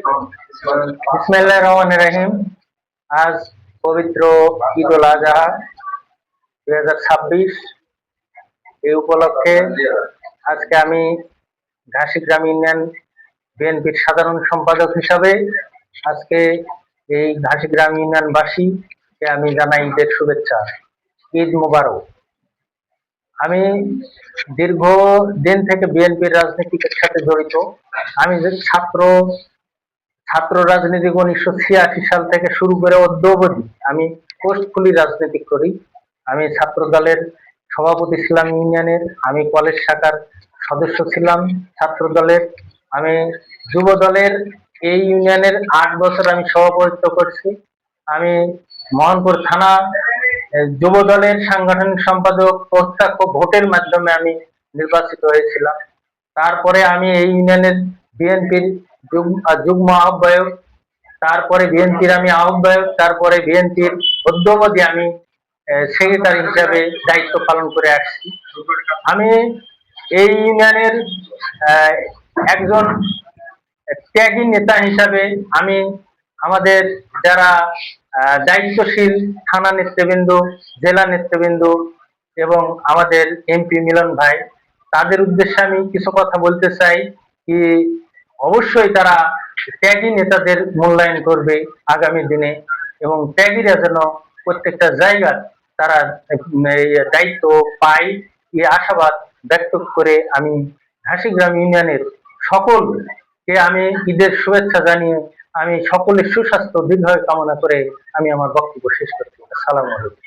বিসমিল্লাহির রহমানির রহিম। আজ পবিত্র ঈদুল আজহা 2026। এই উপলক্ষে আজকে আমি ঘাসিগ্রাম ইউনিয়ন বিএনপির সাধারণ সম্পাদক হিসাবে আজকে এই ঘাসিগ্রাম ইউনিয়নবাসীকে আমি জানাই ঈদের শুভেচ্ছা, ঈদ মোবারক। আমি দীর্ঘ দিন থেকে বিএনপির রাজনীতির সাথে জড়িত। আমি যে ছাত্র রাজনীতি 1986 সাল থেকে শুরু করে অদ্যাবধি আমি পোস্টকুলি রাজনীতি করি। আমি ছাত্র দলের সভাপতি ছিলাম ইউনিয়নের, আমি কলেজ শাখার সদস্য ছিলাম ছাত্র দলের, আমি যুব দলের এই ইউনিয়নের 8 বছর আমি সভাপতিত্ব করছি। আমি মোহনপুর থানা যুব দলের সাংগঠনিক সম্পাদক প্রত্যক্ষ ভোটের মাধ্যমে আমি নির্বাচিত হয়েছিলাম। তারপরে আমি এই ইউনিয়নের বিএনপির যুগ্ম আহ্বায়ক, তারপরে বিএনপির আমি আহ্বায়ক, তারপরে বিএনপির অদ্যাবধি আমি সেক্রেটারি হিসাবে দায়িত্ব পালন করে আসছি। আমি এই ইউনিয়নের একজন ত্যাগী নেতা হিসাবে আমি আমাদের যারা দায়িত্বশীল থানা নেতৃবৃন্দ, জেলা নেতৃবৃন্দ এবং আমাদের এমপি মিলন ভাই, তাদের উদ্দেশ্যে আমি কিছু কথা বলতে চাই কি অবশ্যই তারা ত্যাগী নেতাদের মূল্যায়ন করবে আগামী দিনে, এবং ত্যাগীরা যেন প্রত্যেকটা জায়গায় তারা দায়িত্ব পায় এই আশাবাদ ব্যক্ত করে আমি ঘাসিগ্রাম ইউনিয়নের সকলকে আমি ঈদের শুভেচ্ছা জানিয়ে আমি সকলের সুস্বাস্থ্য দীর্ঘায়ু কামনা করে আমি আমার বক্তব্য শেষ করছি। আসসালামু আলাইকুম।